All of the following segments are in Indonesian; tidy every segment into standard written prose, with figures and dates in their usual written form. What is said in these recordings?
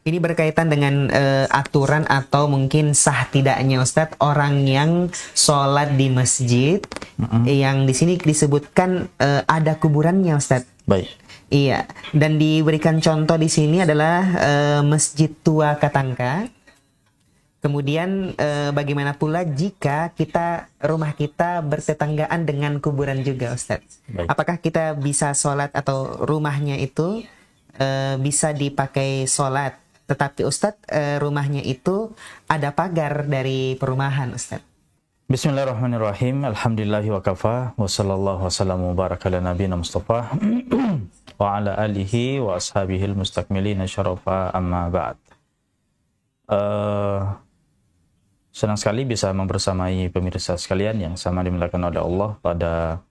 Ini berkaitan dengan aturan atau mungkin sah tidaknya Ustadz orang yang sholat di masjid yang di sini disebutkan ada kuburannya Ustadz. Baik. Iya, dan diberikan contoh di sini adalah Masjid Tua Katangka. Kemudian bagaimana pula jika rumah kita bertetanggaan dengan kuburan juga Ustadz? Baik. Apakah kita bisa sholat atau rumahnya itu bisa dipakai sholat? Tetapi Ustadz rumahnya itu ada pagar dari perumahan Ustadz. Bismillahirrahmanirrahim. Alhamdulillahi wa kafa. Wa sallallahu wa sallam wa baraka ala nabiyina Mustafa wa ala alihi wa ashabihil mustakmilina syarafa amma ba'd. Senang sekali bisa membersamai pemirsa sekalian yang sama dimuliakan oleh Allah pada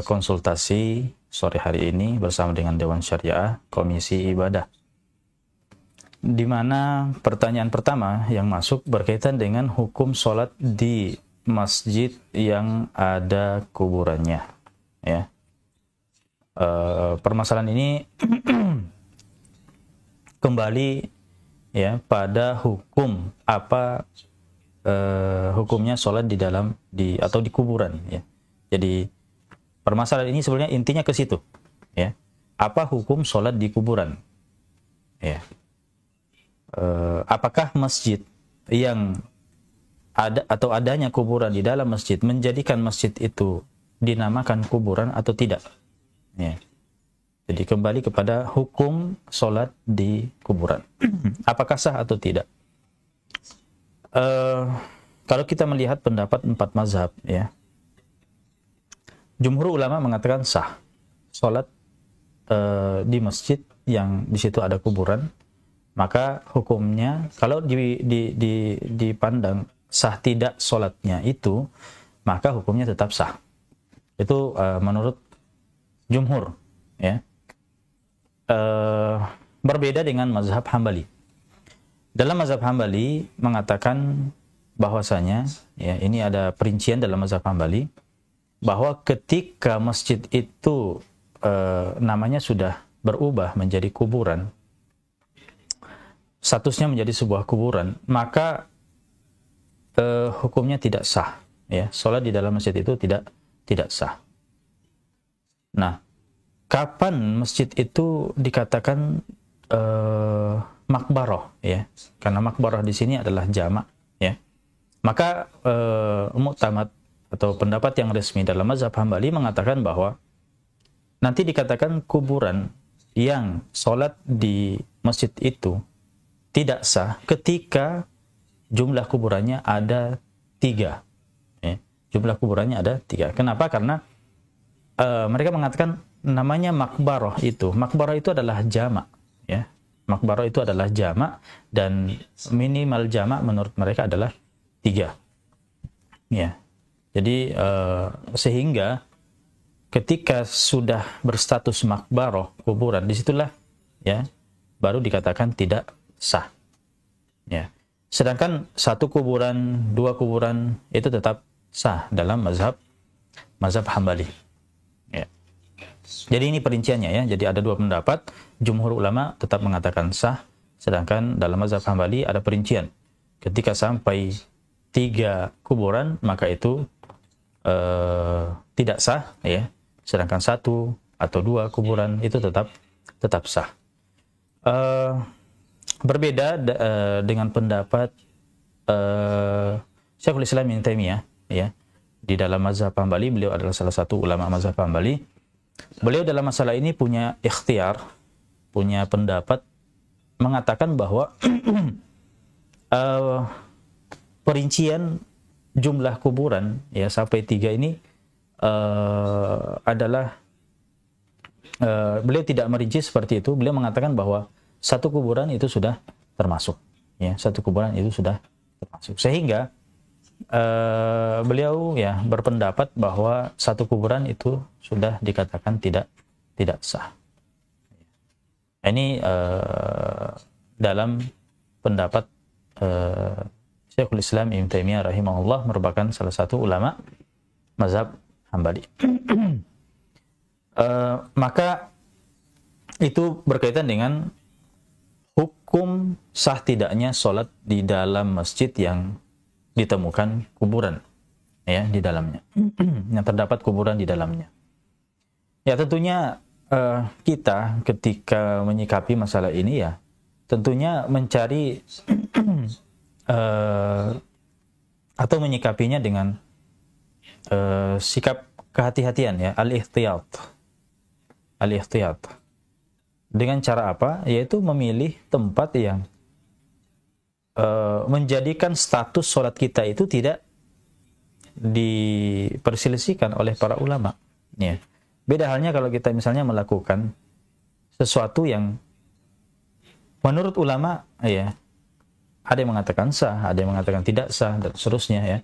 konsultasi sore hari ini bersama dengan Dewan Syariah Komisi Ibadah. Di mana pertanyaan pertama yang masuk berkaitan dengan hukum sholat di masjid yang ada kuburannya. Ya, permasalahan ini kembali ya pada hukum apa hukumnya sholat atau di kuburan. Ya, jadi permasalahan ini sebenarnya intinya ke situ. Ya, apa hukum sholat di kuburan? Ya. Apakah masjid yang ada atau adanya kuburan di dalam masjid menjadikan masjid itu dinamakan kuburan atau tidak? Ya. Jadi kembali kepada hukum sholat di kuburan. Apakah sah atau tidak? Kalau kita melihat pendapat 4 mazhab, ya, jumhur ulama mengatakan sah sholat di masjid yang di situ ada kuburan. Maka hukumnya kalau dipandang sah tidak sholatnya itu, maka hukumnya tetap sah. Itu menurut jumhur, ya. Berbeda dengan mazhab Hambali. Dalam mazhab Hambali mengatakan bahwasanya, ya, ini ada perincian dalam mazhab Hambali bahwa ketika masjid itu namanya sudah berubah menjadi kuburan, statusnya menjadi sebuah kuburan, maka hukumnya tidak sah. Ya, sholat di dalam masjid itu tidak sah. Nah, kapan masjid itu dikatakan makbaroh? Ya, karena makbaroh di sini adalah jamak. Ya, maka mu'tamad atau pendapat yang resmi dalam mazhab Hambali mengatakan bahwa nanti dikatakan kuburan yang sholat di masjid itu tidak sah ketika jumlah kuburannya ada 3. Ya, jumlah kuburannya ada 3. Kenapa? Karena mereka mengatakan namanya makbaroh itu. Makbaroh itu adalah jamak. Ya, makbaroh itu adalah jamak dan minimal jamak menurut mereka adalah 3. Ya, jadi sehingga ketika sudah berstatus makbaroh kuburan, disitulah ya baru dikatakan tidak sah. Ya. Sedangkan 1 kuburan, 2 kuburan itu tetap sah dalam mazhab Hambali. Ya. Jadi ini perinciannya ya. Jadi ada 2 pendapat. Jumhur ulama tetap mengatakan sah, sedangkan dalam mazhab Hambali ada perincian. Ketika sampai 3 kuburan maka itu tidak sah ya. Sedangkan 1 atau 2 kuburan itu tetap sah. Berbeda dengan pendapat Syekhul Islam Ibnu Taimiyah, ya. Di dalam mazhab Hambali, beliau adalah salah satu ulama mazhab Hambali. Beliau dalam masalah ini punya ikhtiar, punya pendapat mengatakan bahwa perincian jumlah kuburan ya sampai 3 ini adalah beliau tidak merinci seperti itu. Beliau mengatakan bahwa 1 kuburan itu sudah termasuk, ya, 1 kuburan itu sudah termasuk. Sehingga beliau ya berpendapat bahwa 1 kuburan itu sudah dikatakan tidak sah. Ini dalam pendapat Syekhul Islam Ibnu Taimiyah rahimahullah, merupakan salah satu ulama mazhab Hambali. Maka itu berkaitan dengan hukum sah tidaknya sholat di dalam masjid yang ditemukan kuburan ya di dalamnya, yang terdapat kuburan di dalamnya. Ya tentunya kita ketika menyikapi masalah ini ya tentunya mencari atau menyikapinya dengan sikap kehati-hatian ya, al-ihtiyat. Dengan cara apa? Yaitu memilih tempat yang menjadikan status sholat kita itu tidak diperselisihkan oleh para ulama. Ya. Beda halnya kalau kita misalnya melakukan sesuatu yang menurut ulama, ya, ada yang mengatakan sah, ada yang mengatakan tidak sah, dan seterusnya ya.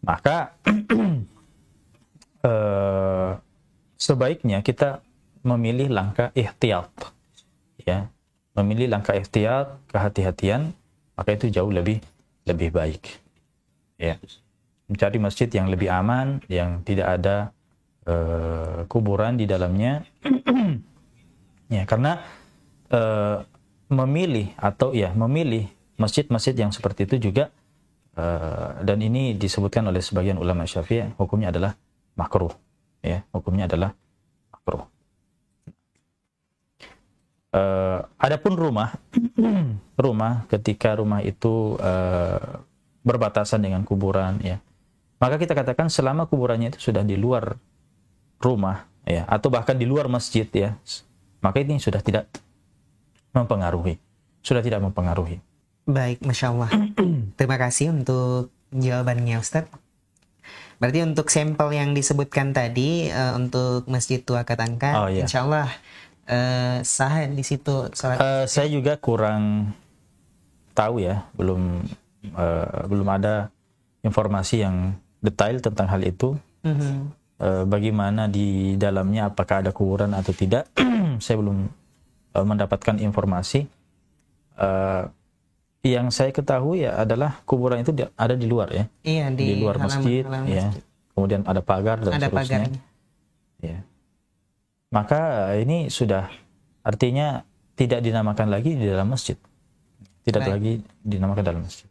Maka sebaiknya kita memilih langkah ihtiyat, ya, memilih langkah ihtiyat, kehati-hatian, maka itu jauh lebih baik, ya. Mencari masjid yang lebih aman, yang tidak ada kuburan di dalamnya, ya, karena memilih masjid-masjid yang seperti itu juga, dan ini disebutkan oleh sebagian ulama Syafi'i, hukumnya adalah makruh, ya, hukumnya adalah makruh. Adapun rumah ketika rumah itu berbatasan dengan kuburan, ya, maka kita katakan selama kuburannya itu sudah di luar rumah, ya, atau bahkan di luar masjid, ya, maka ini sudah tidak mempengaruhi. Baik, Masya Allah. Terima kasih untuk jawabannya, Ustadz. Berarti untuk sampel yang disebutkan tadi, untuk Masjid Tua Katangka, iya. Insya Allah sah di situ salat. Saya juga kurang tahu ya, belum ada informasi yang detail tentang hal itu. Bagaimana di dalamnya, apakah ada kuburan atau tidak, saya belum mendapatkan informasi. Yang saya ketahui ya adalah kuburan itu ada di luar, ya, iya, di luar masjid, ya. Kemudian ada pagar dan seterusnya. Ya. Maka ini sudah artinya tidak dinamakan lagi di dalam masjid, tidak lagi dinamakan dalam masjid.